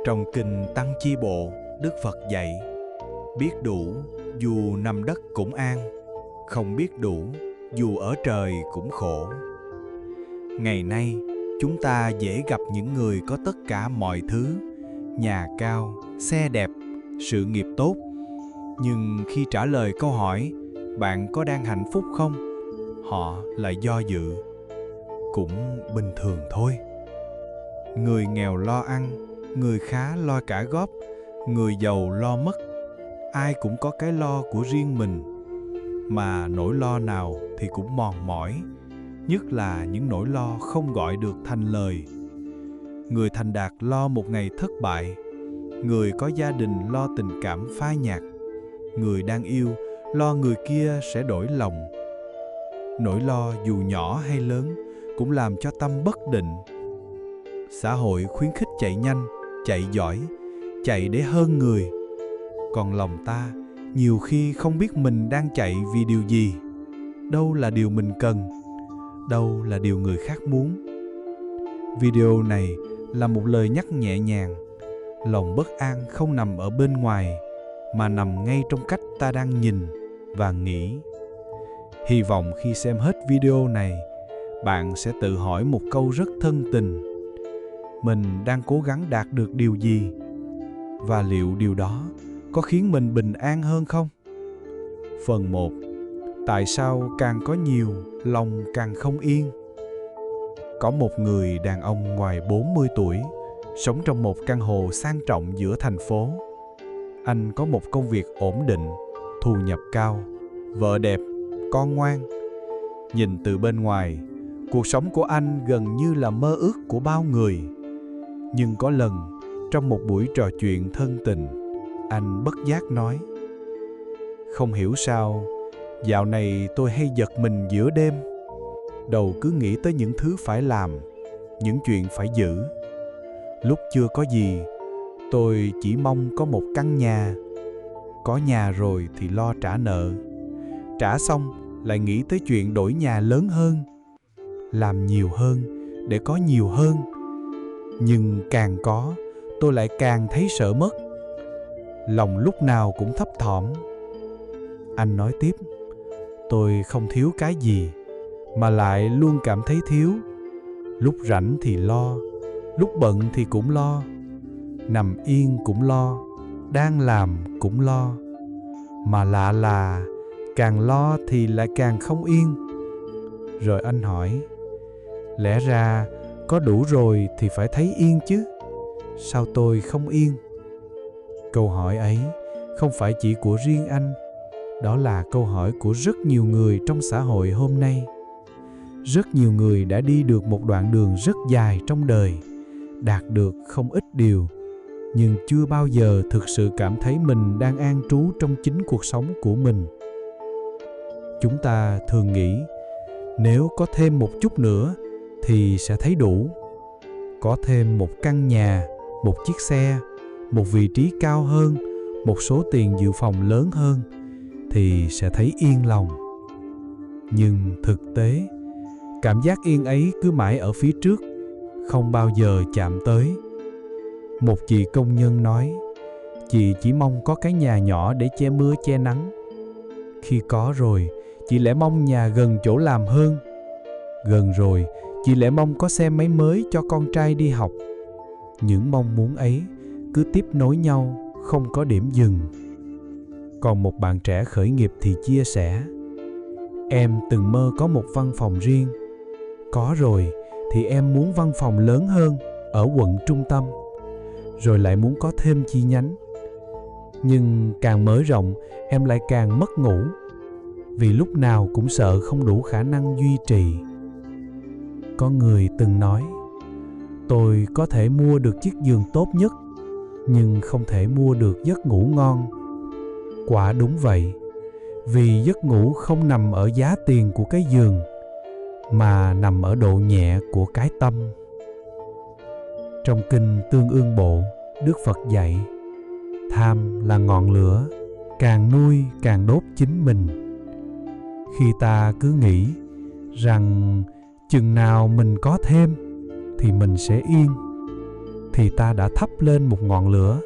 Trong kinh Tăng Chi Bộ, Đức Phật dạy: biết đủ, dù nằm đất cũng an; không biết đủ, dù ở trời cũng khổ. Ngày nay, chúng ta dễ gặp những người có tất cả mọi thứ: nhà cao, xe đẹp, sự nghiệp tốt. Nhưng khi trả lời câu hỏi "Bạn có đang hạnh phúc không?", họ lại do dự: cũng bình thường thôi. Người nghèo lo ăn, người khá lo trả góp, người giàu lo mất. Ai cũng có cái lo của riêng mình, mà nỗi lo nào thì cũng mòn mỏi, nhất là những nỗi lo không gọi được thành lời. Người thành đạt lo một ngày thất bại, người có gia đình lo tình cảm phai nhạt, người đang yêu lo người kia sẽ đổi lòng. Nỗi lo dù nhỏ hay lớn cũng làm cho tâm bất định. Xã hội khuyến khích chạy nhanh, chạy giỏi, chạy để hơn người. Còn lòng ta nhiều khi không biết mình đang chạy vì điều gì. Đâu là điều mình cần, đâu là điều người khác muốn. Video này là một lời nhắc nhẹ nhàng. Lòng bất an không nằm ở bên ngoài, mà nằm ngay trong cách ta đang nhìn và nghĩ. Hy vọng khi xem hết video này, bạn sẽ tự hỏi một câu rất thân tình: mình đang cố gắng đạt được điều gì? Và liệu điều đó có khiến mình bình an hơn không? Phần 1. Tại sao càng có nhiều, lòng càng không yên? Có một người đàn ông ngoài 40 tuổi, sống trong một căn hộ sang trọng giữa thành phố. Anh có một công việc ổn định, thu nhập cao, vợ đẹp, con ngoan. Nhìn từ bên ngoài, cuộc sống của anh gần như là mơ ước của bao người. Nhưng có lần, trong một buổi trò chuyện thân tình, anh bất giác nói: không hiểu sao, dạo này tôi hay giật mình giữa đêm. Đầu cứ nghĩ tới những thứ phải làm, những chuyện phải giữ. Lúc chưa có gì, tôi chỉ mong có một căn nhà. Có nhà rồi thì lo trả nợ. Trả xong lại nghĩ tới chuyện đổi nhà lớn hơn, làm nhiều hơn để có nhiều hơn. Nhưng càng có, tôi lại càng thấy sợ mất. Lòng lúc nào cũng thấp thỏm. Anh nói tiếp: tôi không thiếu cái gì, mà lại luôn cảm thấy thiếu. Lúc rảnh thì lo, lúc bận thì cũng lo. Nằm yên cũng lo, đang làm cũng lo. Mà lạ là càng lo thì lại càng không yên. Rồi anh hỏi: lẽ ra có đủ rồi thì phải thấy yên chứ, sao tôi không yên? Câu hỏi ấy không phải chỉ của riêng anh. Đó là câu hỏi của rất nhiều người trong xã hội hôm nay. Rất nhiều người đã đi được một đoạn đường rất dài trong đời, đạt được không ít điều, nhưng chưa bao giờ thực sự cảm thấy mình đang an trú trong chính cuộc sống của mình. Chúng ta thường nghĩ nếu có thêm một chút nữa thì sẽ thấy đủ. Có thêm một căn nhà, một chiếc xe, một vị trí cao hơn, một số tiền dự phòng lớn hơn thì sẽ thấy yên lòng. Nhưng thực tế, cảm giác yên ấy cứ mãi ở phía trước, không bao giờ chạm tới. Một chị công nhân nói, chị chỉ mong có cái nhà nhỏ để che mưa che nắng. Khi có rồi, chị lại mong nhà gần chỗ làm hơn. Gần rồi, chị lại mong có xe máy mới cho con trai đi học. Những mong muốn ấy cứ tiếp nối nhau, không có điểm dừng. Còn một bạn trẻ khởi nghiệp thì chia sẻ: em từng mơ có một văn phòng riêng. Có rồi thì em muốn văn phòng lớn hơn, ở quận trung tâm. Rồi lại muốn có thêm chi nhánh. Nhưng càng mở rộng, em lại càng mất ngủ, vì lúc nào cũng sợ không đủ khả năng duy trì. Có người từng nói: tôi có thể mua được chiếc giường tốt nhất, nhưng không thể mua được giấc ngủ ngon. Quả đúng vậy, vì giấc ngủ không nằm ở giá tiền của cái giường, mà nằm ở độ nhẹ của cái tâm. Trong kinh Tương Ương Bộ, Đức Phật dạy: tham là ngọn lửa, càng nuôi càng đốt chính mình. Khi ta cứ nghĩ rằng chừng nào mình có thêm thì mình sẽ yên, thì ta đã thắp lên một ngọn lửa,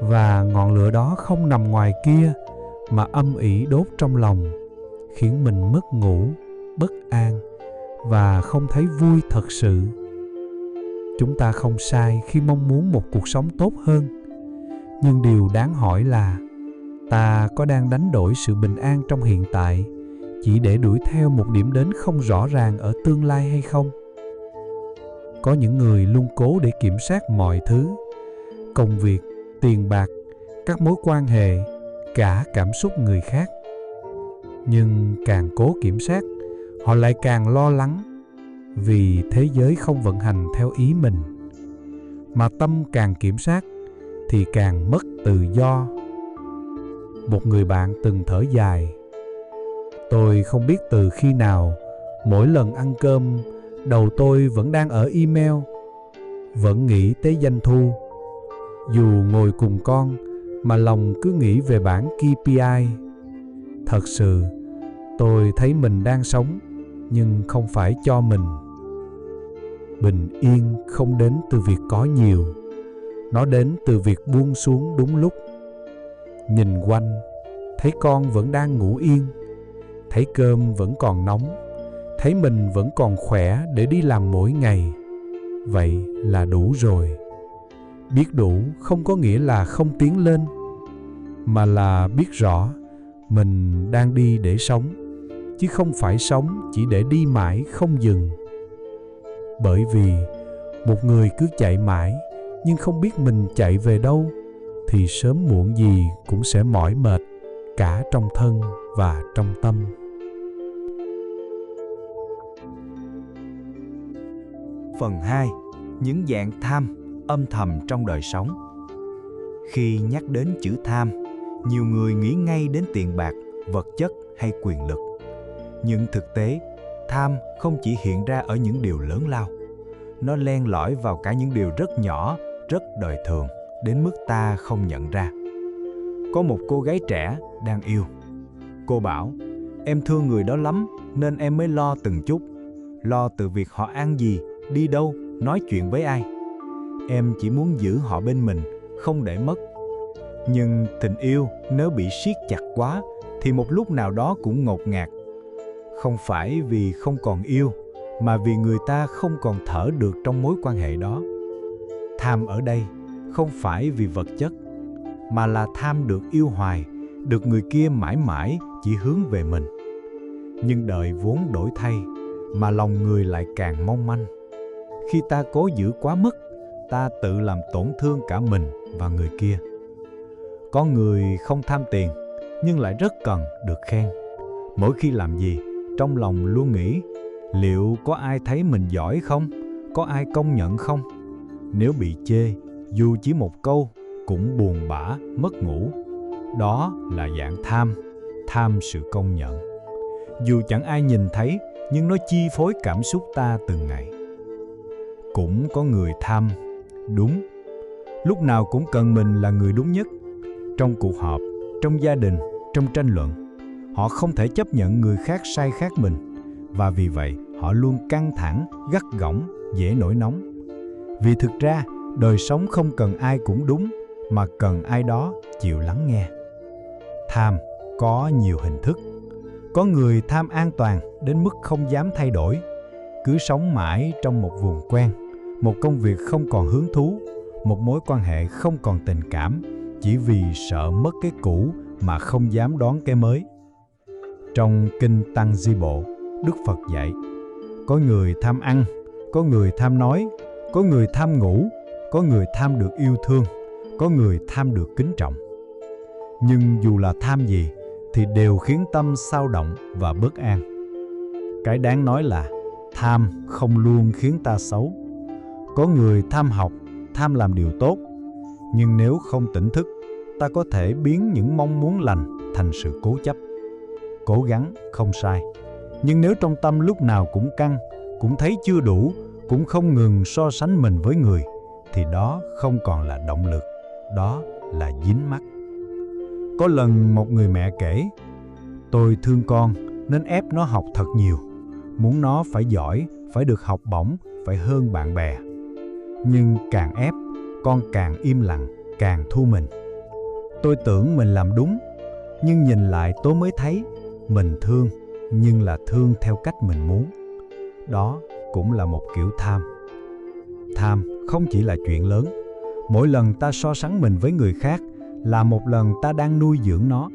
và ngọn lửa đó không nằm ngoài kia mà âm ỉ đốt trong lòng, khiến mình mất ngủ, bất an và không thấy vui thật sự. Chúng ta không sai khi mong muốn một cuộc sống tốt hơn, nhưng điều đáng hỏi là ta có đang đánh đổi sự bình an trong hiện tại chỉ để đuổi theo một điểm đến không rõ ràng ở tương lai hay không? Có những người luôn cố để kiểm soát mọi thứ: công việc, tiền bạc, các mối quan hệ, cả cảm xúc người khác. Nhưng càng cố kiểm soát, họ lại càng lo lắng, vì thế giới không vận hành theo ý mình. Mà tâm càng kiểm soát thì càng mất tự do. Một người bạn từng thở dài: tôi không biết từ khi nào, mỗi lần ăn cơm, đầu tôi vẫn đang ở email, vẫn nghĩ tới doanh thu. Dù ngồi cùng con, mà lòng cứ nghĩ về bảng KPI. Thật sự, tôi thấy mình đang sống, nhưng không phải cho mình. Bình yên không đến từ việc có nhiều, nó đến từ việc buông xuống đúng lúc. Nhìn quanh, thấy con vẫn đang ngủ yên, thấy cơm vẫn còn nóng, thấy mình vẫn còn khỏe để đi làm mỗi ngày. Vậy là đủ rồi. Biết đủ không có nghĩa là không tiến lên, mà là biết rõ mình đang đi để sống, chứ không phải sống chỉ để đi mãi không dừng. Bởi vì một người cứ chạy mãi nhưng không biết mình chạy về đâu, thì sớm muộn gì cũng sẽ mỏi mệt, cả trong thân và trong tâm. Phần 2. Những dạng tham âm thầm trong đời sống. Khi nhắc đến chữ tham, nhiều người nghĩ ngay đến tiền bạc, vật chất hay quyền lực. Nhưng thực tế, tham không chỉ hiện ra ở những điều lớn lao. Nó len lỏi vào cả những điều rất nhỏ, rất đời thường, đến mức ta không nhận ra. Có một cô gái trẻ đang yêu. Cô bảo, em thương người đó lắm nên em mới lo từng chút. Lo từ việc họ ăn gì, đi đâu, nói chuyện với ai. Em chỉ muốn giữ họ bên mình, không để mất. Nhưng tình yêu nếu bị siết chặt quá thì một lúc nào đó cũng ngột ngạt. Không phải vì không còn yêu, mà vì người ta không còn thở được trong mối quan hệ đó. Tham ở đây không phải vì vật chất, mà là tham được yêu hoài, được người kia mãi mãi chỉ hướng về mình. Nhưng đời vốn đổi thay, mà lòng người lại càng mong manh. Khi ta cố giữ quá mức, ta tự làm tổn thương cả mình và người kia. Có người không tham tiền, nhưng lại rất cần được khen. Mỗi khi làm gì, trong lòng luôn nghĩ, liệu có ai thấy mình giỏi không? Có ai công nhận không? Nếu bị chê, dù chỉ một câu, cũng buồn bã, mất ngủ. Đó là dạng tham, tham sự công nhận. Dù chẳng ai nhìn thấy, nhưng nó chi phối cảm xúc ta từng ngày. Cũng có người tham, đúng. Lúc nào cũng cần mình là người đúng nhất. Trong cuộc họp, trong gia đình, trong tranh luận, họ không thể chấp nhận người khác sai khác mình. Và vì vậy, họ luôn căng thẳng, gắt gỏng, dễ nổi nóng. Vì thực ra, đời sống không cần ai cũng đúng, mà cần ai đó chịu lắng nghe. Tham có nhiều hình thức. Có người tham an toàn đến mức không dám thay đổi, cứ sống mãi trong một vùng quen, một công việc không còn hứng thú, một mối quan hệ không còn tình cảm, chỉ vì sợ mất cái cũ mà không dám đón cái mới. Trong Kinh Tăng Di Bộ, Đức Phật dạy, có người tham ăn, có người tham nói, có người tham ngủ, có người tham được yêu thương, có người tham được kính trọng. Nhưng dù là tham gì, thì đều khiến tâm xao động và bất an. Cái đáng nói là tham không luôn khiến ta xấu. Có người tham học, tham làm điều tốt, nhưng nếu không tỉnh thức, ta có thể biến những mong muốn lành thành sự cố chấp. Cố gắng không sai, nhưng nếu trong tâm lúc nào cũng căng, cũng thấy chưa đủ, cũng không ngừng so sánh mình với người, thì đó không còn là động lực, đó là dính mắc. Có lần một người mẹ kể, tôi thương con nên ép nó học thật nhiều, muốn nó phải giỏi, phải được học bổng, phải hơn bạn bè. Nhưng càng ép, con càng im lặng, càng thu mình. Tôi tưởng mình làm đúng, nhưng nhìn lại tôi mới thấy mình thương, nhưng là thương theo cách mình muốn. Đó cũng là một kiểu tham. Tham không chỉ là chuyện lớn. Mỗi lần ta so sánh mình với người khác là một lần ta đang nuôi dưỡng nó.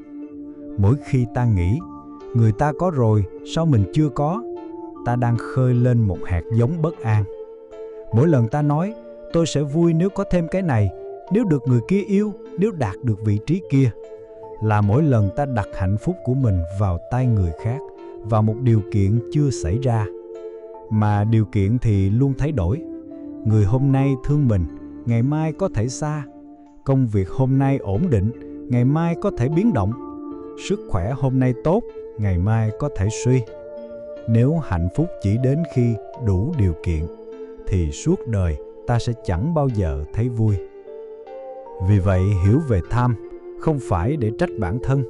Mỗi khi ta nghĩ người ta có rồi, sao mình chưa có, ta đang khơi lên một hạt giống bất an. Mỗi lần ta nói tôi sẽ vui nếu có thêm cái này, nếu được người kia yêu, nếu đạt được vị trí kia, là mỗi lần ta đặt hạnh phúc của mình vào tay người khác, vào một điều kiện chưa xảy ra. Mà điều kiện thì luôn thay đổi. Người hôm nay thương mình, ngày mai có thể xa. Công việc hôm nay ổn định, ngày mai có thể biến động. Sức khỏe hôm nay tốt, ngày mai có thể suy. Nếu hạnh phúc chỉ đến khi đủ điều kiện, thì suốt đời ta sẽ chẳng bao giờ thấy vui. Vì vậy, hiểu về tham không phải để trách bản thân,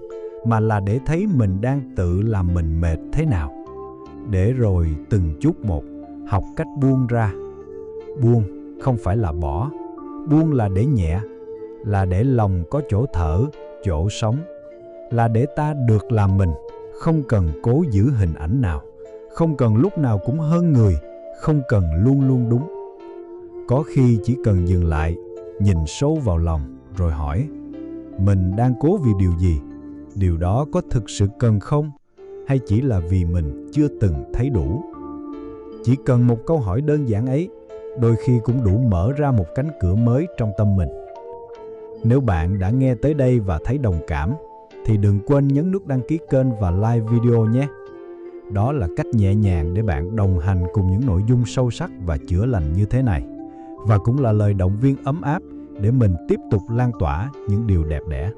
mà là để thấy mình đang tự làm mình mệt thế nào. Để rồi từng chút một học cách buông ra. Buông không phải là bỏ, buông là để nhẹ, là để lòng có chỗ thở, chỗ sống, là để ta được làm mình, không cần cố giữ hình ảnh nào, không cần lúc nào cũng hơn người, không cần luôn luôn đúng. Có khi chỉ cần dừng lại, nhìn sâu vào lòng rồi hỏi, mình đang cố vì điều gì? Điều đó có thực sự cần không? Hay chỉ là vì mình chưa từng thấy đủ? Chỉ cần một câu hỏi đơn giản ấy, đôi khi cũng đủ mở ra một cánh cửa mới trong tâm mình. Nếu bạn đã nghe tới đây và thấy đồng cảm, thì đừng quên nhấn nút đăng ký kênh và like video nhé. Đó là cách nhẹ nhàng để bạn đồng hành cùng những nội dung sâu sắc và chữa lành như thế này. Và cũng là lời động viên ấm áp để mình tiếp tục lan tỏa những điều đẹp đẽ.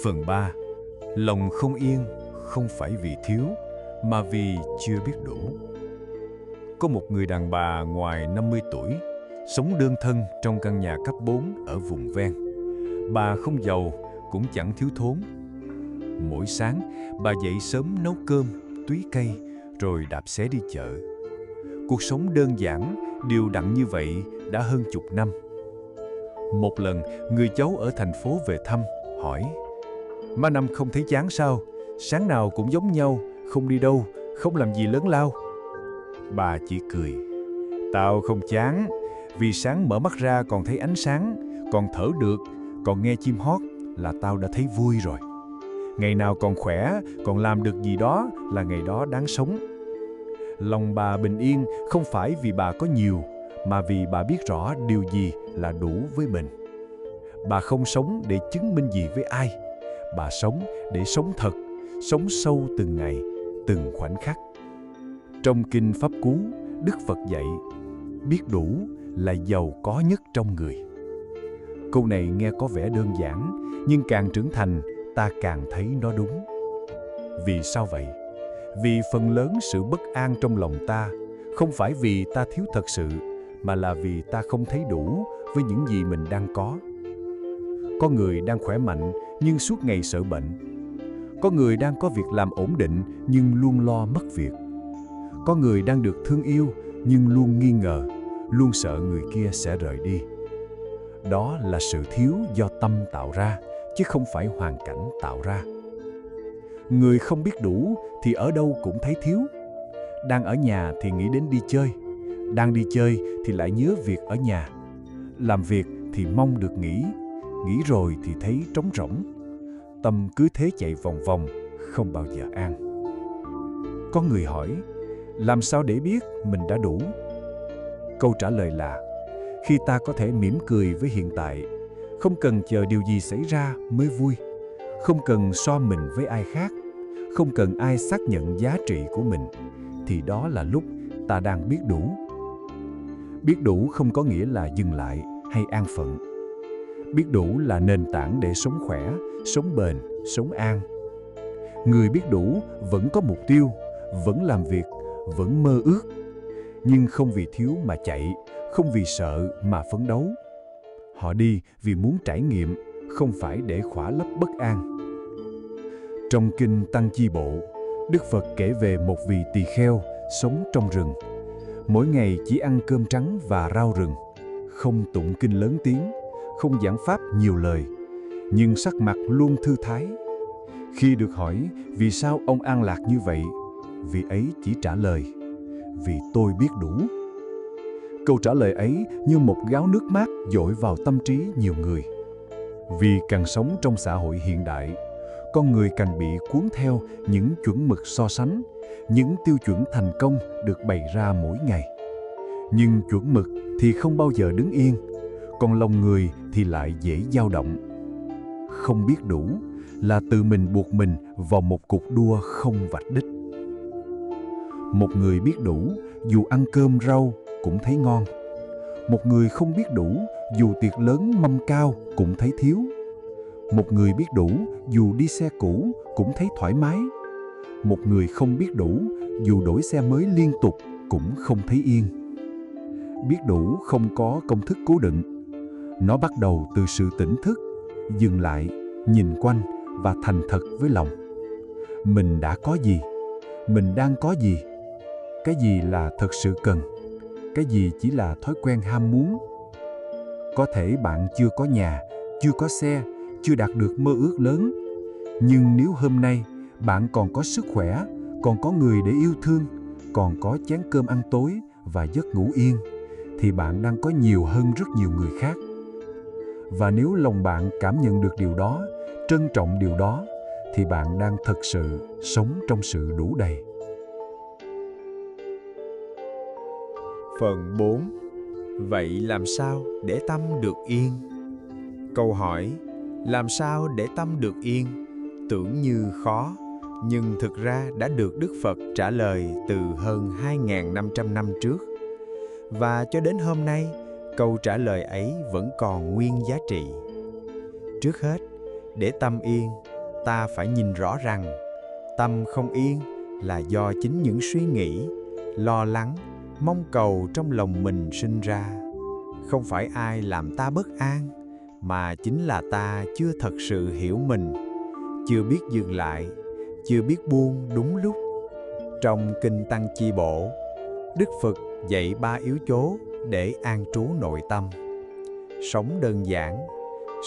Phần 3. Lòng không yên không phải vì thiếu, mà vì chưa biết đủ. Có một người đàn bà ngoài 50 tuổi, sống đơn thân trong căn nhà cấp 4 ở vùng ven. Bà không giàu, cũng chẳng thiếu thốn. Mỗi sáng, bà dậy sớm nấu cơm, túi cây, rồi đạp xe đi chợ. Cuộc sống đơn giản, đều đặn như vậy đã hơn chục năm. Một lần, người cháu ở thành phố về thăm, hỏi: "Má Năm không thấy chán sao? Sáng nào cũng giống nhau, không đi đâu, không làm gì lớn lao." Bà chỉ cười: "Tao không chán, vì sáng mở mắt ra còn thấy ánh sáng, còn thở được, còn nghe chim hót là tao đã thấy vui rồi. Ngày nào còn khỏe, còn làm được gì đó là ngày đó đáng sống." Lòng bà bình yên không phải vì bà có nhiều, mà vì bà biết rõ điều gì là đủ với mình. Bà không sống để chứng minh gì với ai. Bà sống để sống thật, sống sâu từng ngày, từng khoảnh khắc. Trong Kinh Pháp Cú, Đức Phật dạy, biết đủ là giàu có nhất trong người. Câu này nghe có vẻ đơn giản, nhưng càng trưởng thành, ta càng thấy nó đúng. Vì sao vậy? Vì phần lớn sự bất an trong lòng ta không phải vì ta thiếu thật sự, mà là vì ta không thấy đủ với những gì mình đang có. Có người đang khỏe mạnh nhưng suốt ngày sợ bệnh. Có người đang có việc làm ổn định nhưng luôn lo mất việc. Có người đang được thương yêu nhưng luôn nghi ngờ, luôn sợ người kia sẽ rời đi. Đó là sự thiếu do tâm tạo ra, chứ không phải hoàn cảnh tạo ra. Người không biết đủ thì ở đâu cũng thấy thiếu. Đang ở nhà thì nghĩ đến đi chơi, đang đi chơi thì lại nhớ việc ở nhà. Làm việc thì mong được nghỉ, nghỉ rồi thì thấy trống rỗng. Tâm cứ thế chạy vòng vòng, không bao giờ an. Có người hỏi, làm sao để biết mình đã đủ? Câu trả lời là, khi ta có thể mỉm cười với hiện tại, không cần chờ điều gì xảy ra mới vui, không cần so mình với ai khác, không cần ai xác nhận giá trị của mình, thì đó là lúc ta đang biết đủ. Biết đủ không có nghĩa là dừng lại hay an phận. Biết đủ là nền tảng để sống khỏe, sống bền, sống an. Người biết đủ vẫn có mục tiêu, vẫn làm việc, vẫn mơ ước, nhưng không vì thiếu mà chạy, không vì sợ mà phấn đấu. Họ đi vì muốn trải nghiệm, không phải để khỏa lấp bất an. Trong Kinh Tăng Chi Bộ, Đức Phật kể về một vị tỳ kheo sống trong rừng. Mỗi ngày chỉ ăn cơm trắng và rau rừng, không tụng kinh lớn tiếng, không giảng pháp nhiều lời, nhưng sắc mặt luôn thư thái. Khi được hỏi vì sao ông an lạc như vậy, vị ấy chỉ trả lời: vì tôi biết đủ. Câu trả lời ấy như một gáo nước mát dội vào tâm trí nhiều người. Vì càng sống trong xã hội hiện đại, con người càng bị cuốn theo những chuẩn mực so sánh, những tiêu chuẩn thành công được bày ra mỗi ngày. Nhưng chuẩn mực thì không bao giờ đứng yên, còn lòng người thì lại dễ dao động. Không biết đủ là tự mình buộc mình vào một cuộc đua không vạch đích. Một người biết đủ, dù ăn cơm rau cũng thấy ngon. Một người không biết đủ, dù tiệc lớn mâm cao cũng thấy thiếu. Một người biết đủ, dù đi xe cũ cũng thấy thoải mái. Một người không biết đủ, dù đổi xe mới liên tục cũng không thấy yên. Biết đủ không có công thức cố định. Nó bắt đầu từ sự tỉnh thức, dừng lại, nhìn quanh và thành thật với lòng. Mình đã có gì? Mình đang có gì? Cái gì là thật sự cần? Cái gì chỉ là thói quen ham muốn? Có thể bạn chưa có nhà, chưa có xe, chưa đạt được mơ ước lớn. Nhưng nếu hôm nay bạn còn có sức khỏe, còn có người để yêu thương, còn có chén cơm ăn tối và giấc ngủ yên, thì bạn đang có nhiều hơn rất nhiều người khác. Và nếu lòng bạn cảm nhận được điều đó, trân trọng điều đó, thì bạn đang thật sự sống trong sự đủ đầy. Phần 4. Vậy làm sao để tâm được yên? Câu hỏi làm sao để tâm được yên tưởng như khó, nhưng thực ra đã được Đức Phật trả lời từ hơn 2.500 năm trước. Và cho đến hôm nay, câu trả lời ấy vẫn còn nguyên giá trị. Trước hết, để tâm yên, ta phải nhìn rõ rằng tâm không yên là do chính những suy nghĩ, lo lắng, mong cầu trong lòng mình sinh ra. Không phải ai làm ta bất an, mà chính là ta chưa thật sự hiểu mình, chưa biết dừng lại, chưa biết buông đúng lúc. Trong Kinh Tăng Chi Bộ, Đức Phật dạy 3 yếu tố để an trú nội tâm: sống đơn giản,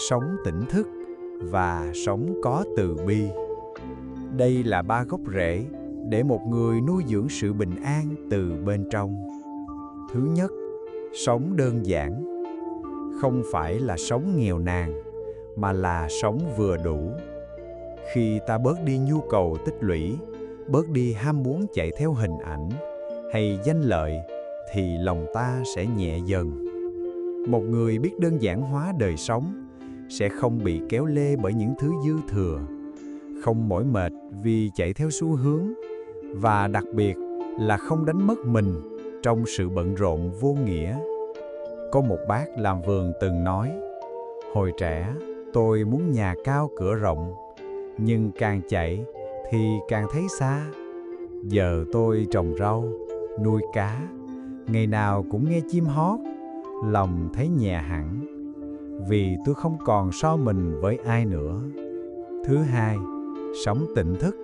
sống tỉnh thức và sống có từ bi. Đây là 3 gốc rễ để một người nuôi dưỡng sự bình an từ bên trong. Thứ nhất, sống đơn giản. Không phải là sống nghèo nàn, mà là sống vừa đủ. Khi ta bớt đi nhu cầu tích lũy, bớt đi ham muốn chạy theo hình ảnh hay danh lợi, thì lòng ta sẽ nhẹ dần. Một người biết đơn giản hóa đời sống sẽ không bị kéo lê bởi những thứ dư thừa, không mỏi mệt vì chạy theo xu hướng, và đặc biệt là không đánh mất mình trong sự bận rộn vô nghĩa. Có một bác làm vườn từng nói: hồi trẻ tôi muốn nhà cao cửa rộng, nhưng càng chạy thì càng thấy xa. Giờ tôi trồng rau, nuôi cá, ngày nào cũng nghe chim hót, lòng thấy nhẹ hẳn, vì tôi không còn so mình với ai nữa. Thứ hai, sống tỉnh thức.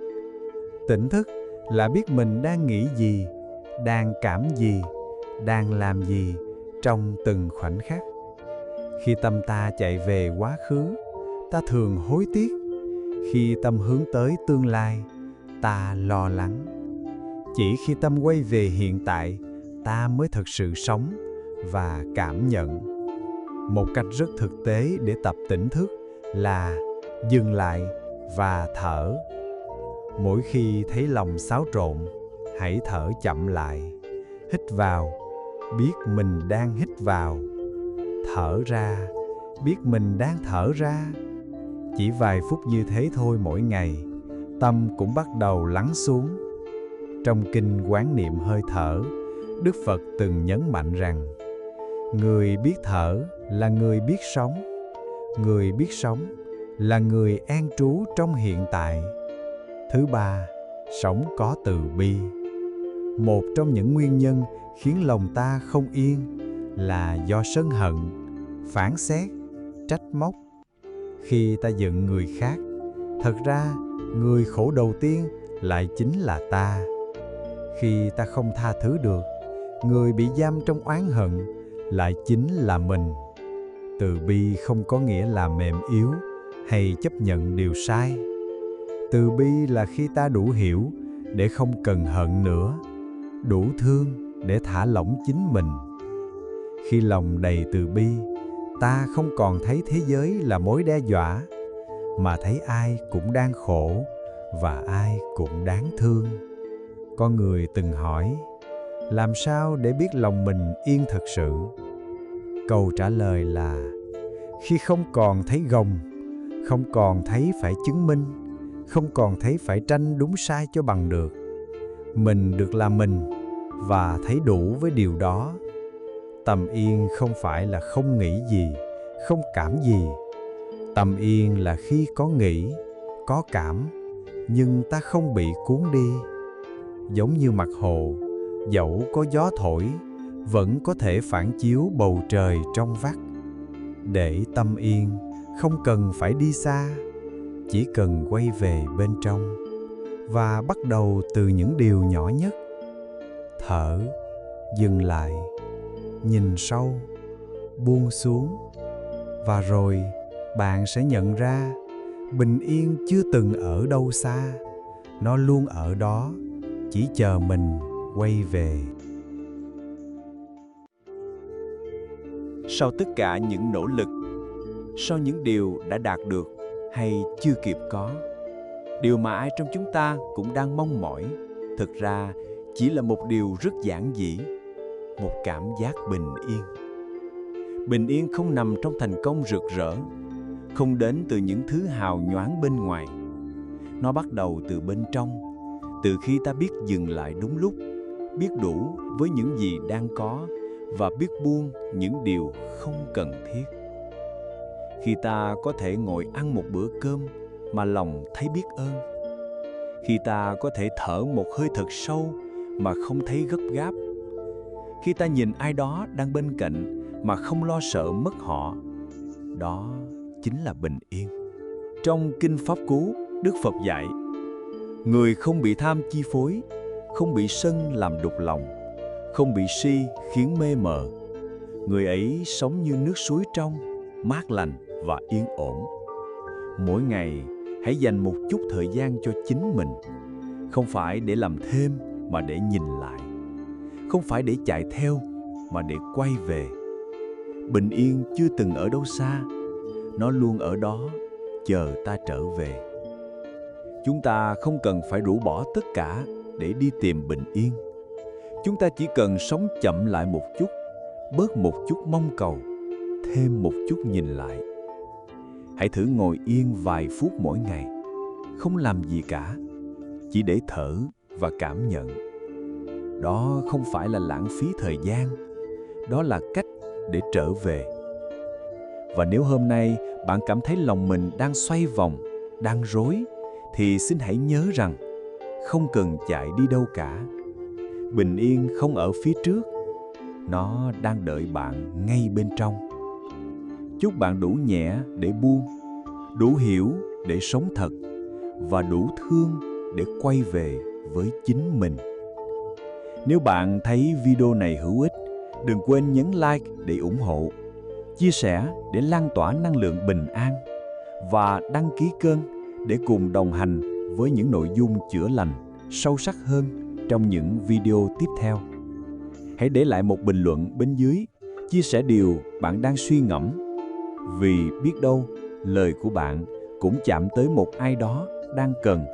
Tỉnh thức là biết mình đang nghĩ gì, đang cảm gì, đang làm gì trong từng khoảnh khắc. Khi tâm ta chạy về quá khứ, ta thường hối tiếc. Khi tâm hướng tới tương lai, ta lo lắng. Chỉ khi tâm quay về hiện tại, ta mới thực sự sống và cảm nhận. Một cách rất thực tế để tập tỉnh thức là dừng lại và thở. Mỗi khi thấy lòng xáo trộn, hãy thở chậm lại. Hít vào, biết mình đang hít vào. Thở ra, biết mình đang thở ra. Chỉ vài phút như thế thôi mỗi ngày, tâm cũng bắt đầu lắng xuống. Trong kinh Quán Niệm Hơi Thở, Đức Phật từng nhấn mạnh rằng người biết thở là người biết sống. Người biết sống là người an trú trong hiện tại. Thứ ba, sống có từ bi. Một trong những nguyên nhân khiến lòng ta không yên là do sân hận, phán xét, trách móc. Khi ta giận người khác, thật ra người khổ đầu tiên lại chính là ta. Khi ta không tha thứ được, người bị giam trong oán hận lại chính là mình. Từ bi không có nghĩa là mềm yếu hay chấp nhận điều sai. Từ bi là khi ta đủ hiểu để không cần hận nữa, đủ thương để thả lỏng chính mình. Khi lòng đầy từ bi, ta không còn thấy thế giới là mối đe dọa, mà thấy ai cũng đang khổ và ai cũng đáng thương. Có người từng hỏi, làm sao để biết lòng mình yên thật sự? Câu trả lời là, khi không còn thấy gồng, không còn thấy phải chứng minh, không còn thấy phải tranh đúng sai cho bằng được. Mình được là mình và thấy đủ với điều đó. Tâm yên không phải là không nghĩ gì, không cảm gì. Tâm yên là khi có nghĩ, có cảm, nhưng ta không bị cuốn đi. Giống như mặt hồ, dẫu có gió thổi, vẫn có thể phản chiếu bầu trời trong vắt. Để tâm yên, không cần phải đi xa, chỉ cần quay về bên trong và bắt đầu từ những điều nhỏ nhất. Thở, dừng lại, nhìn sâu, buông xuống, và rồi bạn sẽ nhận ra bình yên chưa từng ở đâu xa, nó luôn ở đó, chỉ chờ mình quay về. Sau tất cả những nỗ lực, sau những điều đã đạt được hay chưa kịp có, điều mà ai trong chúng ta cũng đang mong mỏi, thực ra chỉ là một điều rất giản dị, một cảm giác bình yên. Bình yên không nằm trong thành công rực rỡ, không đến từ những thứ hào nhoáng bên ngoài. Nó bắt đầu từ bên trong, từ khi ta biết dừng lại đúng lúc, biết đủ với những gì đang có và biết buông những điều không cần thiết. Khi ta có thể ngồi ăn một bữa cơm mà lòng thấy biết ơn. Khi ta có thể thở một hơi thật sâu mà không thấy gấp gáp. Khi ta nhìn ai đó đang bên cạnh mà không lo sợ mất họ. Đó chính là bình yên. Trong Kinh Pháp Cú, Đức Phật dạy, người không bị tham chi phối, không bị sân làm đục lòng, không bị si khiến mê mờ. Người ấy sống như nước suối trong, mát lành và yên ổn. Mỗi ngày, hãy dành một chút thời gian cho chính mình, không phải để làm thêm mà để nhìn lại, không phải để chạy theo mà để quay về. Bình yên chưa từng ở đâu xa, nó luôn ở đó, chờ ta trở về. Chúng ta không cần phải rũ bỏ tất cả để đi tìm bình yên. Chúng ta chỉ cần sống chậm lại một chút, bớt một chút mong cầu, thêm một chút nhìn lại. Hãy thử ngồi yên vài phút mỗi ngày, không làm gì cả, chỉ để thở và cảm nhận. Đó không phải là lãng phí thời gian, đó là cách để trở về. Và nếu hôm nay bạn cảm thấy lòng mình đang xoay vòng, đang rối, thì xin hãy nhớ rằng không cần chạy đi đâu cả. Bình yên không ở phía trước, nó đang đợi bạn ngay bên trong. Chúc bạn đủ nhẹ để buông, đủ hiểu để sống thật và đủ thương để quay về với chính mình. Nếu bạn thấy video này hữu ích, đừng quên nhấn like để ủng hộ, chia sẻ để lan tỏa năng lượng bình an và đăng ký kênh để cùng đồng hành với những nội dung chữa lành sâu sắc hơn trong những video tiếp theo. Hãy để lại một bình luận bên dưới, chia sẻ điều bạn đang suy ngẫm, vì biết đâu lời của bạn cũng chạm tới một ai đó đang cần